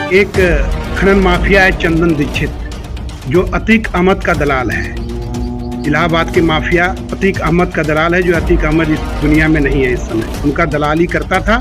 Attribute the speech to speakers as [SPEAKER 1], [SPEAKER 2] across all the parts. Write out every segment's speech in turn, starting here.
[SPEAKER 1] एक खनन माफिया है चंदन दीक्षित, जो अतीक अहमद का दलाल है। इलाहाबाद के माफिया अतीक अहमद का दलाल है, जो अतीक अहमद इस दुनिया में नहीं है इस समय। उनका दलाली करता था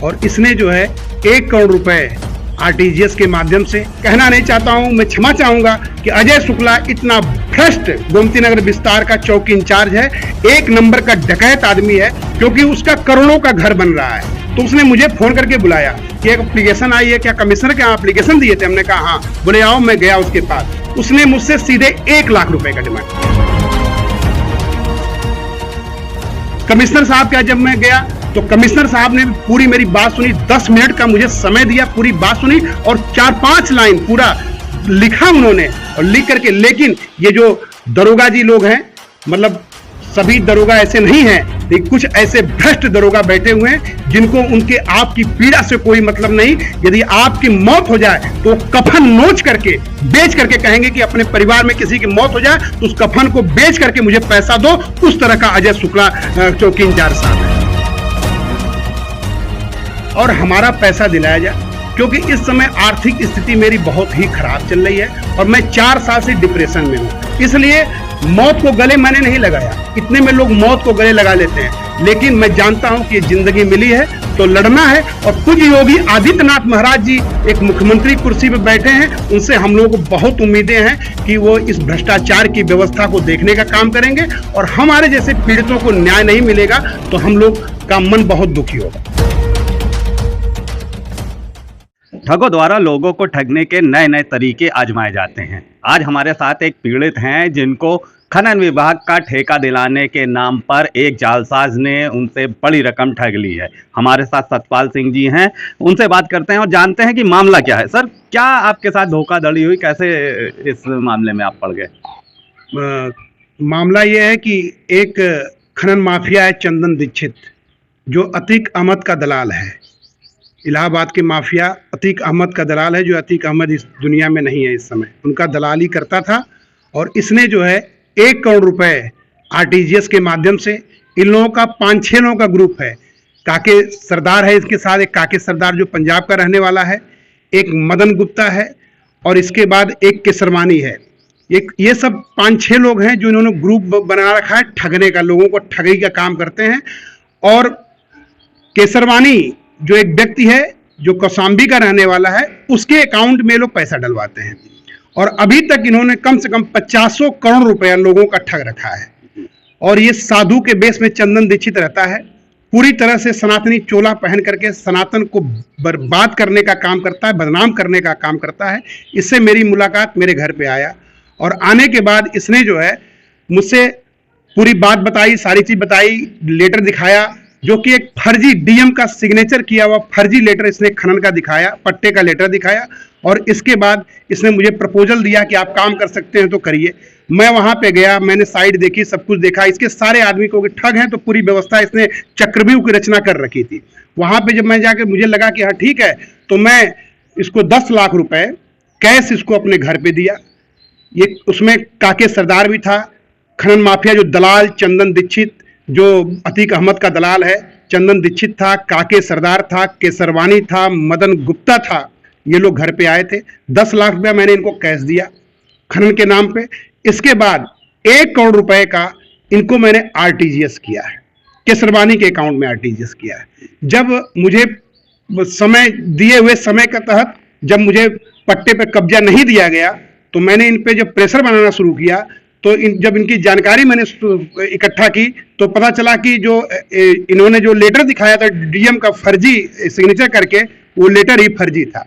[SPEAKER 1] और इसने जो है 1 करोड़ रुपए आरटीजीएस के माध्यम से, कहना नहीं चाहता हूं, मैं क्षमा चाहूंगा कि अजय शुक्ला इतना भ्रष्ट गोमती नगर विस्तार का चौकी इंचार्ज है, 1 नंबर का डकैत आदमी है, क्योंकि उसका करोड़ों का घर बन रहा है। तो उसने मुझे फोन करके बुलाया कि एक एप्लीकेशन आई है, क्या कमिश्नर के यहाँ एप्लीकेशन दिए थे? हमने कहा हाँ। बोले आओ, मैं गया उसके पास। उसने मुझसे सीधे 1 लाख रुपए का डिमांड किया। कमिश्नर साहब का जब मैं गया तो कमिश्नर साहब ने पूरी मेरी बात सुनी, 10 मिनट का मुझे समय दिया, पूरी बात सुनी और 4-5 लाइन पूरा लिखा उन्होंने और लिख करके। लेकिन ये जो दरोगा जी लोग हैं, मतलब सभी दरोगा ऐसे नहीं हैं, लेकिन कुछ ऐसे भ्रष्ट दरोगा बैठे हुए हैं जिनको उनके आपकी पीड़ा से कोई मतलब नहीं। यदि आपकी मौत हो जाए तो कफन नोच करके बेच करके कहेंगे कि अपने परिवार में किसी की मौत हो जाए तो उस कफन को बेच करके मुझे पैसा दो। उस तरह का अजय शुक्ला चौकी इंचार्ज साहब है। और हमारा पैसा दिलाया जाए, क्योंकि इस समय आर्थिक स्थिति मेरी बहुत ही खराब चल रही है और मैं 4 साल से डिप्रेशन में हूं। इसलिए मौत को गले मैंने नहीं लगाया। इतने में लोग मौत को गले लगा लेते हैं, लेकिन मैं जानता हूं कि जिंदगी मिली है तो लड़ना है। और पूज्य योगी आदित्यनाथ महाराज जी एक मुख्यमंत्री कुर्सी पर बैठे हैं, उनसे हम लोगों को बहुत उम्मीदें हैं कि वो इस भ्रष्टाचार की व्यवस्था को देखने का काम करेंगे और हमारे जैसे पीड़ितों को न्याय नहीं मिलेगा तो हम लोग का मन बहुत दुखी होगा।
[SPEAKER 2] ठगों द्वारा लोगों को ठगने के नए नए तरीके आजमाए जाते हैं। आज हमारे साथ एक पीड़ित हैं जिनको खनन विभाग का ठेका दिलाने के नाम पर एक जालसाज ने उनसे बड़ी रकम ठग ली है। हमारे साथ सतपाल सिंह जी हैं, उनसे बात करते हैं और जानते हैं कि मामला क्या है। सर, क्या आपके साथ धोखाधड़ी हुई, कैसे इस मामले में आप पड़ गए?
[SPEAKER 1] मामला यह है कि एक खनन माफिया है चंदन दीक्षित, जो अतीक अहमद का दलाल है। इलाहाबाद के माफिया अतीक अहमद का दलाल है, जो अतीक अहमद इस दुनिया में नहीं है इस समय। उनका दलाली करता था और इसने जो है 1 करोड़ रुपए आरटीजीएस के माध्यम से, इन लोगों का 5-6 लोगों का ग्रुप है। काके सरदार है इसके साथ, एक काके सरदार जो पंजाब का रहने वाला है, एक मदन गुप्ता है और इसके बाद एक केसरवानी है। ये सब 5-6 लोग हैं जो इन्होंने ग्रुप बना रखा है ठगने का, लोगों को ठगी का काम करते हैं। और केसरवानी जो एक व्यक्ति है जो कौशाम्बी का रहने वाला है, उसके अकाउंट में लोग पैसा डलवाते हैं और अभी तक इन्होंने कम से कम 50 करोड़ रुपया लोगों का ठग रखा है। और ये साधु के बेस में चंदन दीक्षित रहता है, पूरी तरह से सनातनी चोला पहन करके सनातन को बर्बाद करने का काम करता है, बदनाम करने का काम करता है। इससे मेरी मुलाकात मेरे घर पे आया और आने के बाद इसने जो है मुझसे पूरी बात बताई, सारी चीज बताई, लेटर दिखाया जो कि एक फर्जी डीएम का सिग्नेचर किया हुआ फर्जी लेटर इसने खनन का दिखाया, पट्टे का लेटर दिखाया। और इसके बाद इसने मुझे प्रपोजल दिया कि आप काम कर सकते हैं तो करिए। मैं वहां पे गया, मैंने साइट देखी, सब कुछ देखा। इसके सारे आदमी को ठग हैं तो पूरी व्यवस्था इसने चक्रव्यूह की रचना कर रखी थी। वहां पे जब मैं जाके मुझे लगा कि हाँ ठीक है, तो मैं इसको 10 लाख रुपए कैश इसको अपने घर पे दिया। ये उसमें काके सरदार भी था, खनन माफिया जो दलाल चंदन दीक्षित, जो अतीक अहमद का दलाल है, चंदन दीक्षित था, काके सरदार था, केसरवानी था, मदन गुप्ता था। ये लोग घर पे आए थे। 10 लाख रुपया मैंने इनको कैश दिया खनन के नाम पे। इसके बाद 1 करोड़ रुपए का इनको मैंने आरटीजीएस किया है, केसरवानी के अकाउंट में आरटीजीएस किया है। जब मुझे समय दिए हुए समय के तहत जब मुझे पट्टे पे कब्जा नहीं दिया गया तो मैंने इन पे जब प्रेशर बनाना शुरू किया तो जब इनकी जानकारी मैंने इकट्ठा की तो पता चला कि जो इन्होंने जो लेटर दिखाया था डीएम का फर्जी सिग्नेचर करके, वो लेटर ही फर्जी था।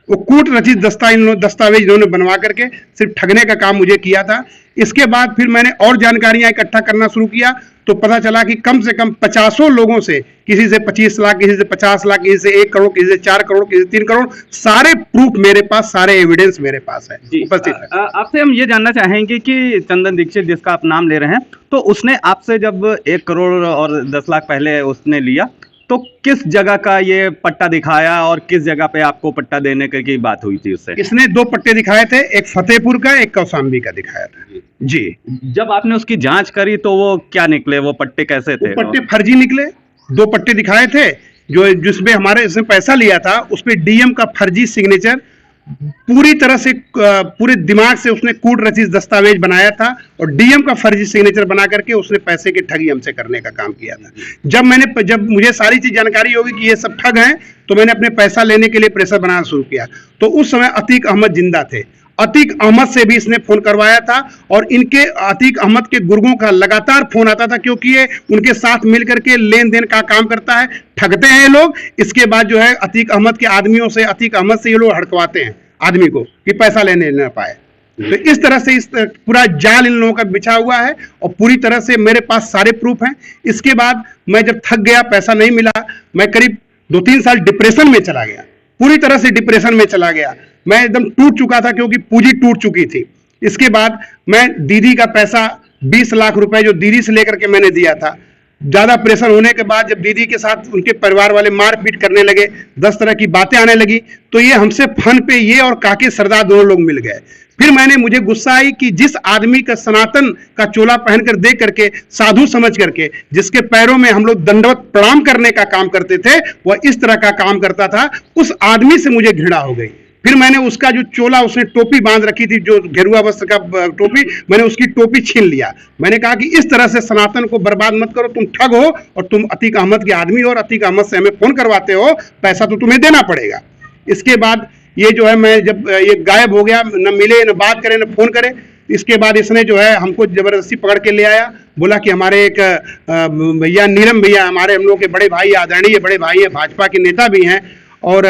[SPEAKER 1] वो कूट रचित दस्तावेज इन्होंने बनवा करके सिर्फ ठगने का काम मुझे किया था। इसके बाद फिर मैंने और जानकारियां इकट्ठा करना शुरू किया तो पता चला कि कम से कम 50 लोगों से, किसी से 25 लाख, किसी से 50 लाख, किसी से 1 करोड़, किसी से 4 करोड़, किसी से 3 करोड़, सारे प्रूफ मेरे पास, सारे एविडेंस मेरे पास है, उपस्थित है।
[SPEAKER 2] आपसे हम ये जानना चाहेंगे कि चंदन दीक्षित जिसका आप नाम ले रहे हैं, तो उसने आपसे जब 1 करोड़ और 10 लाख पहले उसने लिया तो किस जगह का ये पट्टा दिखाया और किस जगह पे आपको पट्टा देने की बात हुई थी उससे?
[SPEAKER 1] इसने 2 पट्टे दिखाए थे, एक फतेहपुर का, एक कौशाम्बी का दिखाया था जी।
[SPEAKER 2] जब आपने उसकी जांच करी तो वो क्या निकले, वो पट्टे कैसे थे?
[SPEAKER 1] वो पट्टे फर्जी निकले। 2 पट्टे दिखाए थे, जो जिसमें हमारे इसने पैसा लिया था उस पर डीएम का फर्जी सिग्नेचर पूरी तरह से पूरे दिमाग से उसने कूट रचित दस्तावेज बनाया था और डीएम का फर्जी सिग्नेचर बना करके उसने पैसे की ठगी हमसे करने का काम किया था। जब मुझे सारी चीज जानकारी होगी कि ये सब ठग हैं तो मैंने अपने पैसा लेने के लिए प्रेशर बनाना शुरू किया। तो उस समय अतीक अहमद जिंदा थे, अतीक अहमद से भी इसने फोन करवाया था और इनके अतीक अहमद के गुर्गों का लगातार फोन आता था, क्योंकि ये उनके साथ मिलकर के लेन देन का काम करता है, ठगते हैं ये लोग। इसके बाद जो है अतीक अहमद के आदमियों से, अतीक अहमद से ये लोग हड़कवाते हैं आदमी को कि पैसा लेने न पाए। तो इस तरह से इस पूरा जाल इन लोगों का बिछा हुआ है और पूरी तरह से मेरे पास सारे प्रूफ हैं। इसके बाद मैं जब थक गया, पैसा नहीं मिला, मैं करीब 2-3 साल डिप्रेशन में चला गया, पूरी तरह से डिप्रेशन में चला गया। मैं एकदम टूट चुका था क्योंकि पूंजी टूट चुकी थी। इसके बाद मैं दीदी का पैसा 20 लाख रुपए जो दीदी से लेकर के मैंने दिया था, ज्यादा प्रेशर होने के बाद जब दीदी के साथ उनके परिवार वाले मारपीट करने लगे, 10 तरह की बातें आने लगी, तो ये हमसे फन पे ये और काके सरदार दोनों लोग मिल गए। फिर मुझे गुस्सा आई कि जिस आदमी का सनातन का चोला पहनकर देख करके, साधु समझ करके, जिसके पैरों में हम लोग दंडवत प्रणाम करने का काम करते थे, वह इस तरह का काम करता था, उस आदमी से मुझे घृणा हो गई। फिर मैंने उसका जो चोला, उसने टोपी बांध रखी थी, जो गेरुआ वस्त्र का टोपी, मैंने उसकी टोपी छीन लिया। मैंने कहा कि इस तरह से सनातन को बर्बाद मत करो, तुम ठग हो और तुम अतीक अहमद के आदमी हो और अतीक अहमद से हमें फोन करवाते हो, पैसा तो तुम्हें देना पड़ेगा। इसके बाद ये जो है, मैं जब ये गायब हो गया, न मिले, न बात करे, न फोन करे, इसके बाद इसने जो है हमको जबरदस्ती पकड़ के ले आया, बोला कि हमारे एक भैया नीलम भैया, हमारे हम लोग के बड़े भाई, आदरणीय बड़े भाई हैं, भाजपा के नेता भी हैं और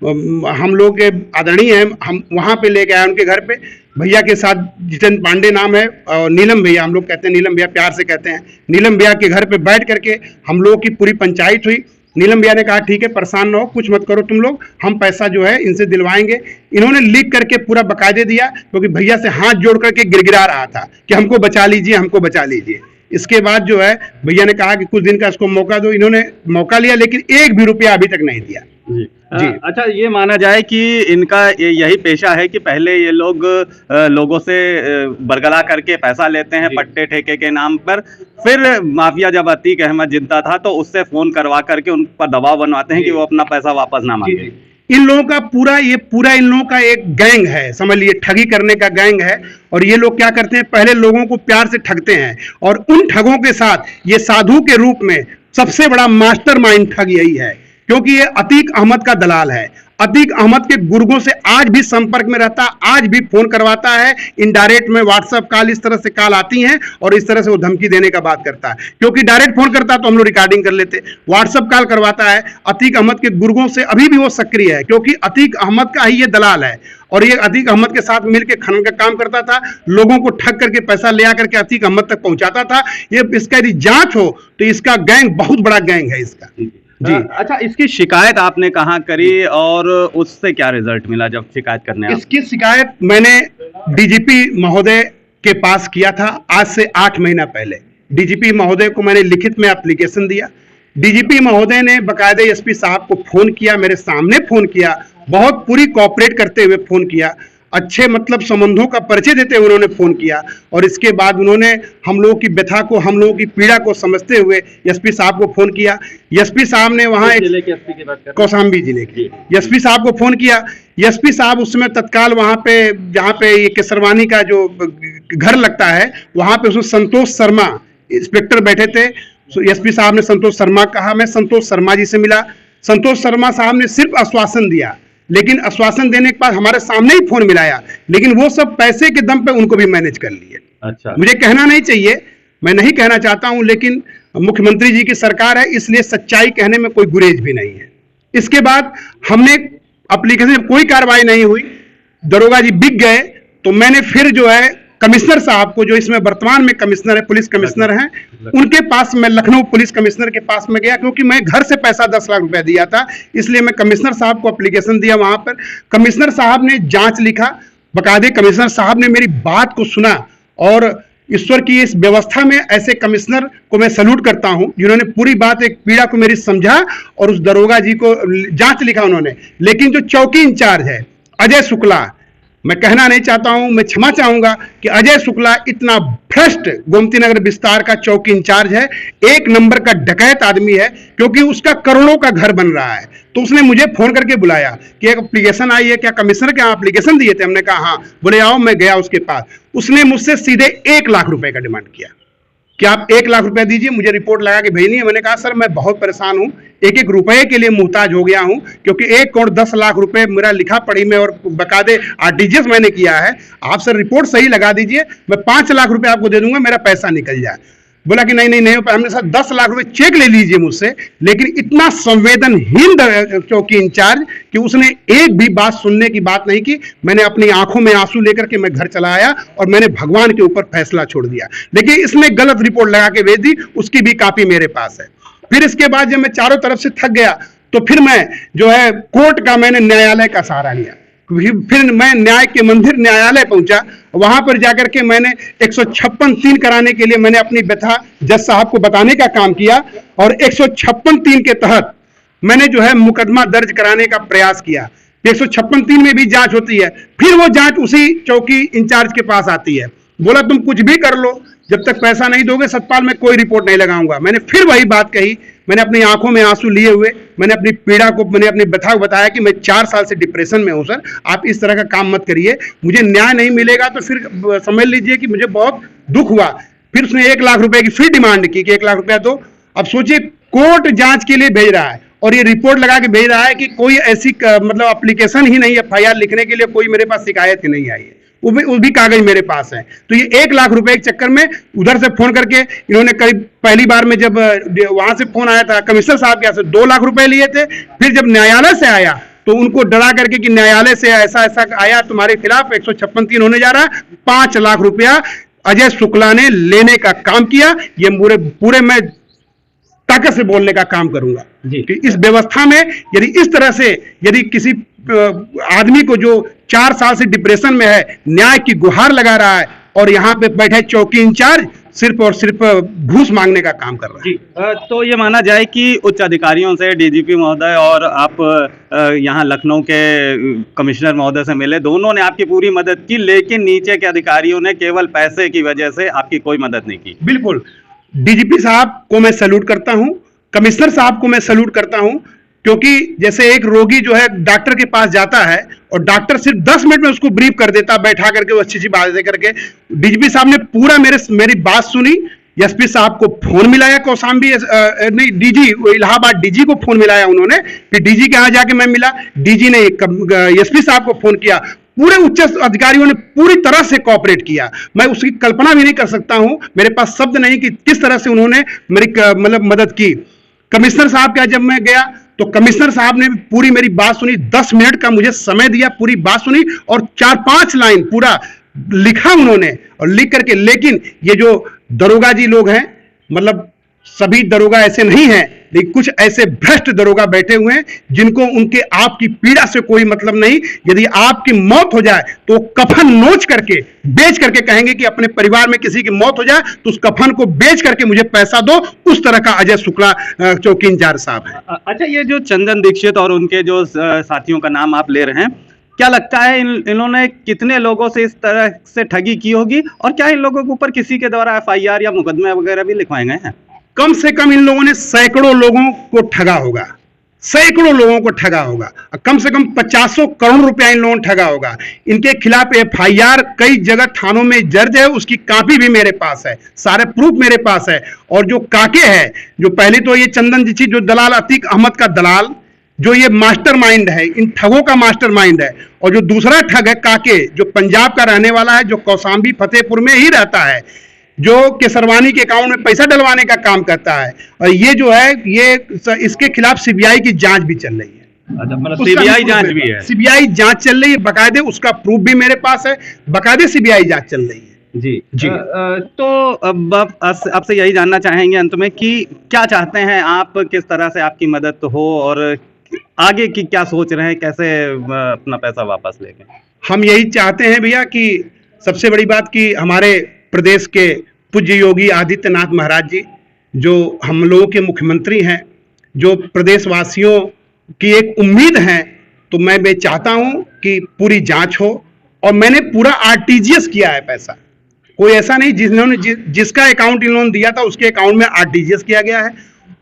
[SPEAKER 1] हम लोग के आदरणीय हैं, हम वहाँ पे लेके आए उनके घर पे। भैया के साथ जितेंद्र पांडे नाम है और नीलम भैया, हम लोग कहते हैं नीलम भैया, प्यार से कहते हैं। नीलम भैया के घर पे बैठ करके हम लोगों की पूरी पंचायत हुई। नीलम भैया ने कहा ठीक है, परेशान ना हो, कुछ मत करो तुम लोग, हम पैसा जो है इनसे दिलवाएंगे। इन्होंने लिख करके पूरा बकायदे दिया, क्योंकि भैया से हाथ जोड़ करके गिड़गिड़ा रहा था कि हमको बचा लीजिए, हमको बचा लीजिए। इसके बाद जो है भैया ने कहा कि कुछ दिन का इसको मौका दो। इन्होंने मौका लिया, लेकिन एक भी रुपया अभी तक नहीं दिया।
[SPEAKER 2] जी। अच्छा, ये माना जाए कि इनका यही पेशा है कि पहले ये लोग लोगों से बरगला करके पैसा लेते हैं पट्टे ठेके के नाम पर, फिर माफिया जब अतीक अहमद जिंदा था तो उससे फोन करवा करके उन पर दबाव बनवाते हैं कि वो अपना पैसा वापस ना मांगे।
[SPEAKER 1] इन लोगों का पूरा इन लोगों का एक गैंग है, समझ लिए, ठगी करने का गैंग है। और ये लोग क्या करते हैं, पहले लोगों को प्यार से ठगते हैं और उन ठगों के साथ ये साधु के रूप में सबसे बड़ा मास्टरमाइंड ठग यही है, क्योंकि ये अतीक अहमद का दलाल है। अतीक अहमद के गुर्गों से आज भी संपर्क में रहता, आज भी फोन करवाता है, इनडायरेक्ट में व्हाट्सएप कॉल, इस तरह से कॉल आती हैं और इस तरह से वो धमकी देने का बात करता है। क्योंकि डायरेक्ट फोन करता तो हम लोग रिकॉर्डिंग कर लेते, व्हाट्सएप कॉल करवाता है। अतीक अहमद के गुर्गों से अभी भी वो सक्रिय है, क्योंकि अतीक अहमद का ही ये दलाल है और ये अतीक अहमद के साथ मिलकर खनन का काम करता था, लोगों को ठग करके पैसा ले आकर के अतीक अहमद तक पहुंचाता था। ये इसका यदि जांच हो तो इसका गैंग बहुत बड़ा गैंग है इसका।
[SPEAKER 2] जी। अच्छा, इसकी शिकायत आपने कहाँ करी और उससे क्या रिजल्ट मिला जब शिकायत करने?
[SPEAKER 1] इसकी शिकायत मैंने डीजीपी महोदय के पास किया था, आज से 8 महीना पहले। डीजीपी महोदय को मैंने लिखित में एप्लीकेशन दिया। डीजीपी महोदय ने बकायदे एसपी साहब को फोन किया, मेरे सामने फोन किया, बहुत पूरी कोऑपरेट करते हुए फोन किया, अच्छे मतलब संबंधों का परिचय देते हुए उन्होंने फोन किया। और इसके बाद उन्होंने हम लोगों की व्यथा को, हम लोगों की पीड़ा को समझते हुए एसपी साहब को फोन किया। एसपी साहब ने वहां कौशाम्बी जिले के एसपी साहब को फोन किया। एसपी साहब उस समय तत्काल वहां पे, जहां पे ये केसरवानी का जो घर लगता है, वहां पे उसमें संतोष शर्मा इंस्पेक्टर बैठे थे। एसपी साहब ने संतोष शर्मा कहा, मैं संतोष शर्मा जी से मिला। संतोष शर्मा साहब ने सिर्फ आश्वासन दिया, लेकिन आश्वासन देने के बाद हमारे सामने ही फोन मिलाया, लेकिन वो सब पैसे के दम पे उनको भी मैनेज कर लिए। अच्छा, मुझे कहना नहीं चाहिए, मैं नहीं कहना चाहता हूं, लेकिन मुख्यमंत्री जी की सरकार है, इसलिए सच्चाई कहने में कोई गुरेज भी नहीं है। इसके बाद हमने एप्लीकेशन, कोई कार्रवाई नहीं हुई, दरोगा जी बिक गए, तो मैंने फिर जो है कमिश्नर साहब को, जो इसमें वर्तमान में कमिश्नर है, पुलिस कमिश्नर हैं, उनके पास मैं लखनऊ पुलिस कमिश्नर के पास में गया, क्योंकि मैं घर से पैसा 10 लाख रुपया दिया था, इसलिए मैं कमिश्नर साहब को एप्लीकेशन दिया। वहां पर कमिश्नर साहब ने जांच लिखा, बकायदे कमिश्नर साहब ने मेरी बात को सुना और ईश्वर की इस व्यवस्था में ऐसे कमिश्नर को मैं सैल्यूट करता हूं, जिन्होंने पूरी बात, एक पीड़ा को मेरी समझा और उस दरोगा जी को जांच लिखा उन्होंने। लेकिन जो चौकी इंचार्ज है अजय शुक्ला, मैं कहना नहीं चाहता हूं, मैं क्षमा चाहूंगा कि अजय शुक्ला इतना भ्रष्ट गोमती नगर विस्तार का चौकी इंचार्ज है, एक नंबर का डकैत आदमी है, क्योंकि उसका करोड़ों का घर बन रहा है। तो उसने मुझे फोन करके बुलाया कि एक एप्लीकेशन आई है, क्या कमिश्नर के एप्लीकेशन दिए थे? हमने कहा हाँ। बोले आओ, मैं गया उसके पास। उसने मुझसे सीधे 1 लाख रुपए का डिमांड किया कि आप 1 लाख रुपए दीजिए, मुझे रिपोर्ट लगा के भेजनी है। मैंने कहा सर मैं बहुत परेशान हूं, एक एक रुपए के लिए मुहताज हो गया हूं, क्योंकि 1 करोड़ 10 लाख रुपए मेरा लिखा पढ़ी में और बकायदे आरटीजीएस मैंने किया है। आप सर रिपोर्ट सही लगा दीजिए, मैं 5 लाख रुपए आपको दे दूंगा, मेरा पैसा निकल जाए। बोला कि नहीं नहीं नहीं, हमने सर 10 लाख रुपए चेक ले लीजिए मुझसे। लेकिन इतना संवेदनहीन चौकी इंचार्ज कि उसने एक भी बात सुनने की बात नहीं की। मैंने अपनी आंखों में आंसू लेकर के मैं घर चला आया और मैंने भगवान के ऊपर फैसला छोड़ दिया। लेकिन इसने गलत रिपोर्ट लगा के भेज दी, उसकी भी कॉपी मेरे पास है। फिर इसके बाद जब मैं चारों तरफ से थक गया तो फिर मैं जो है कोर्ट का, मैंने न्यायालय का सहारा लिया। फिर मैं न्याय के मंदिर न्यायालय पहुंचा। वहां पर जाकर के मैंने 156(3) कराने के लिए मैंने अपनी व्यथा जज साहब को बताने का काम किया और 156(3) के तहत मैंने जो है मुकदमा दर्ज कराने का प्रयास किया। 156(3) में भी जांच होती है। फिर वो जांच उसी चौकी इंचार्ज के पास आती है। बोला तुम कुछ भी कर लो, जब तक पैसा नहीं दोगे सतपाल मैं कोई रिपोर्ट नहीं लगाऊंगा। मैंने फिर वही बात कही। मैंने अपनी आंखों में आंसू लिए हुए मैंने अपनी पीड़ा को, मैंने अपनी व्यथा को बताया कि मैं 4 साल से डिप्रेशन में हूं सर, आप इस तरह का काम मत करिए, मुझे न्याय नहीं मिलेगा तो फिर समझ लीजिए कि मुझे बहुत दुख हुआ। फिर उसने 1 लाख रुपए की फिर डिमांड की कि 1 लाख रुपया दो। अब सोचिए कोर्ट जांच के लिए भेज रहा है और ये रिपोर्ट लगा के भेज रहा है कि कोई ऐसी मतलब एप्लीकेशन ही नहीं, FIR लिखने के लिए कोई मेरे पास शिकायत ही नहीं आई है, वो भी कागज मेरे पास है। तो ये 1 लाख रुपए के चक्कर में उधर से फोन करके इन्होंने करीब पहली बार में जब वहां से फोन आया था कमिश्नर साहब के यहाँ से 2 लाख रुपए लिए थे। फिर जब न्यायालय से आया तो उनको डरा करके कि न्यायालय से ऐसा ऐसा आया तुम्हारे खिलाफ 156(3) होने जा रहा है, 5 लाख रुपया अजय शुक्ला ने लेने का काम किया। ये पूरे मैं ताकत से बोलने का काम करूंगा कि इस व्यवस्था में यदि इस तरह से यदि किसी आदमी को जो 4 साल से डिप्रेशन में है न्याय की गुहार लगा रहा है और यहाँ पे बैठे चौकी इंचार्ज सिर्फ और सिर्फ घूस मांगने का काम कर रहा है।
[SPEAKER 2] तो ये माना जाए कि उच्च अधिकारियों से डीजीपी महोदय और आप यहाँ लखनऊ के कमिश्नर महोदय से मिले, दोनों ने आपकी पूरी मदद की, लेकिन नीचे के अधिकारियों ने केवल पैसे की वजह से आपकी कोई मदद नहीं की।
[SPEAKER 1] बिल्कुल, डीजीपी साहब को मैं सैल्यूट करता हूं, कमिश्नर साहब को मैं सैल्यूट करता हूं, क्योंकि जैसे एक रोगी जो है डॉक्टर के पास जाता है और डॉक्टर सिर्फ 10 मिनट में उसको ब्रीफ कर देता, बैठा करके वो अच्छी बात दे करके। डीजीपी साहब ने पूरा मेरी बात सुनी। एसपी साहब को फोन मिलाया, कौशाम्बी नहीं डीजी इलाहाबाद डीजी को फोन मिलाया उन्होंने, फिर डीजी के यहाँ जाके मैं मिला, डीजी ने एसपी साहब को फोन किया। पूरे उच्च अधिकारियों ने पूरी तरह से कोऑपरेट किया। मैं उसकी कल्पना भी नहीं कर सकता हूं, मेरे पास शब्द नहीं कि किस तरह से उन्होंने मेरी मतलब मदद की। कमिश्नर साहब का जब मैं गया तो कमिश्नर साहब ने पूरी मेरी बात सुनी, 10 मिनट का मुझे समय दिया, पूरी बात सुनी और 4-5 लाइन पूरा लिखा उन्होंने और लिख करके। लेकिन ये जो दरोगा जी लोग हैं, मतलब सभी दरोगा ऐसे नहीं हैं, लेकिन कुछ ऐसे भ्रष्ट दरोगा बैठे हुए हैं जिनको उनके आपकी पीड़ा से कोई मतलब नहीं। यदि आपकी मौत हो जाए तो कफन नोच करके बेच करके कहेंगे कि अपने परिवार में किसी की मौत हो जाए तो उस कफन को बेच करके मुझे पैसा दो। उस तरह का अजय शुक्ला चौकी इंचार्ज साहब है।
[SPEAKER 2] अच्छा, ये जो चंदन दीक्षित और उनके जो साथियों का नाम आप ले रहे हैं, क्या लगता है इन्होंने कितने लोगों से इस तरह से ठगी की होगी और क्या इन लोगों के ऊपर किसी के द्वारा FIR या मुकदमे वगैरह भी लिखवाए गए हैं?
[SPEAKER 1] कम से कम इन लोगों ने सैकड़ों लोगों को ठगा होगा, सैकड़ों लोगों को ठगा होगा, कम से कम 50 करोड़ रुपया इन लोगों ने ठगा होगा। इनके खिलाफ FIR कई जगह थानों में दर्ज है, उसकी कॉपी भी मेरे पास है, सारे प्रूफ मेरे पास है। और जो काके है, जो पहले तो ये चंदन जी जो दलाल अतीक अहमद का दलाल, जो ये मास्टरमाइंड है, इन ठगों का मास्टरमाइंड है। और जो दूसरा ठग है काके, जो पंजाब का रहने वाला है, जो कौशाम्बी फतेहपुर में ही रहता है, जो केसरवानी के अकाउंट में पैसा डलवाने का काम करता है। और ये जो है ये इसके खिलाफ सीबीआई की जांच भी चल रही है।
[SPEAKER 2] मतलब सीबीआई जांच भी है?
[SPEAKER 1] सीबीआई जांच चल रही है बकायदे, उसका प्रूफ भी मेरे पास है, बकायदे सीबीआई जांच चल रही है।
[SPEAKER 2] जी जी। तो अब आपसे यही जानना चाहेंगे अंत में कि क्या चाहते हैं आप, किस तरह से आपकी मदद हो और आगे की क्या सोच रहे हैं, कैसे अपना पैसा वापस लेंगे?
[SPEAKER 1] हम यही चाहते हैं भैया कि सबसे बड़ी बात कि हमारे प्रदेश के पूज्य योगी आदित्यनाथ महाराज जी, जो हम लोगों के मुख्यमंत्री हैं, जो प्रदेशवासियों की एक उम्मीद है, तो मैं चाहता हूं कि पूरी जांच हो और मैंने पूरा आरटीजीएस किया है पैसा। कोई ऐसा नहीं जिसका अकाउंट इन्होंने दिया था उसके अकाउंट में आरटीजीएस किया गया है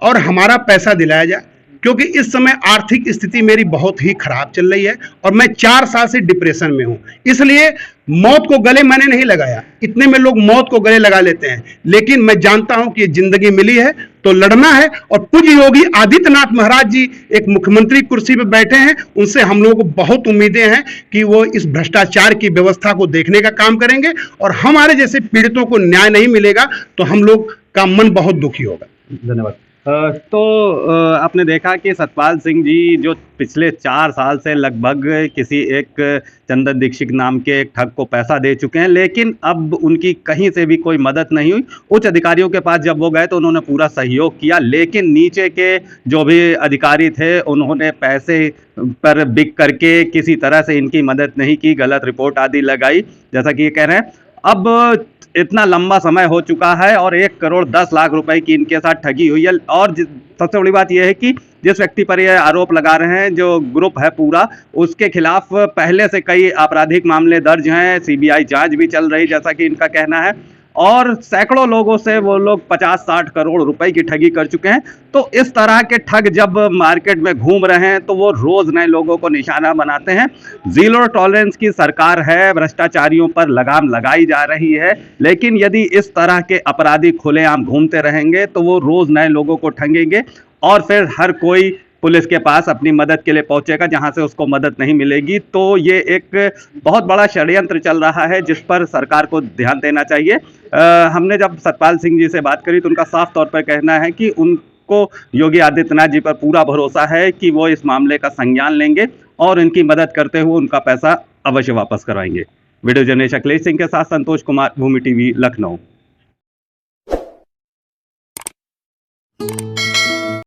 [SPEAKER 1] और हमारा पैसा दिलाया जाए, क्योंकि इस समय आर्थिक स्थिति मेरी बहुत ही खराब चल रही है और मैं 4 साल से डिप्रेशन में हूं। इसलिए मौत को गले मैंने नहीं लगाया। इतने में लोग मौत को गले लगा लेते हैं, लेकिन मैं जानता हूं कि ये जिंदगी मिली है तो लड़ना है। और पूज्य योगी आदित्यनाथ महाराज जी एक मुख्यमंत्री कुर्सी पर बैठे हैं, उनसे हम लोगों को बहुत उम्मीदें हैं कि वो इस भ्रष्टाचार की व्यवस्था को देखने का काम करेंगे और हमारे जैसे पीड़ितों को न्याय नहीं मिलेगा तो हम लोग का मन बहुत दुखी होगा।
[SPEAKER 2] धन्यवाद। तो आपने देखा कि सतपाल सिंह जी जो पिछले 4 साल से लगभग किसी एक चंदन दीक्षित नाम के एक ठग को पैसा दे चुके हैं, लेकिन अब उनकी कहीं से भी कोई मदद नहीं हुई। उच्च अधिकारियों के पास जब वो गए तो उन्होंने पूरा सहयोग किया, लेकिन नीचे के जो भी अधिकारी थे उन्होंने पैसे पर बिक करके किसी तरह से इनकी मदद नहीं की, गलत रिपोर्ट आदि लगाई, जैसा कि ये कह रहे हैं। अब इतना लंबा समय हो चुका है और 1 करोड़ 10 लाख रुपए की इनके साथ ठगी हुई है। और सबसे बड़ी बात यह है कि जिस व्यक्ति पर यह आरोप लगा रहे हैं, जो ग्रुप है पूरा, उसके खिलाफ पहले से कई आपराधिक मामले दर्ज हैं, सीबीआई जांच भी चल रही जैसा कि इनका कहना है, और सैकड़ों लोगों से वो लोग 50-60 करोड़ रुपए की ठगी कर चुके हैं। तो इस तरह के ठग जब मार्केट में घूम रहे हैं तो वो रोज नए लोगों को निशाना बनाते हैं। जीरो टॉलरेंस की सरकार है, भ्रष्टाचारियों पर लगाम लगाई जा रही है, लेकिन यदि इस तरह के अपराधी खुलेआम घूमते रहेंगे तो वो रोज नए लोगों को ठगेंगे और फिर हर कोई पुलिस के पास अपनी मदद के लिए पहुंचेगा जहां से उसको मदद नहीं मिलेगी। तो ये एक बहुत बड़ा षड्यंत्र चल रहा है जिस पर सरकार को ध्यान देना चाहिए। हमने जब सतपाल सिंह जी से बात करी तो उनका साफ तौर पर कहना है कि उनको योगी आदित्यनाथ जी पर पूरा भरोसा है कि वो इस मामले का संज्ञान लेंगे और इनकी मदद करते हुए उनका पैसा अवश्य वापस करवाएंगे। वीडियो जर्नलिस्ट अखिलेश सिंह के साथ संतोष कुमार, भूमि टीवी, लखनऊ।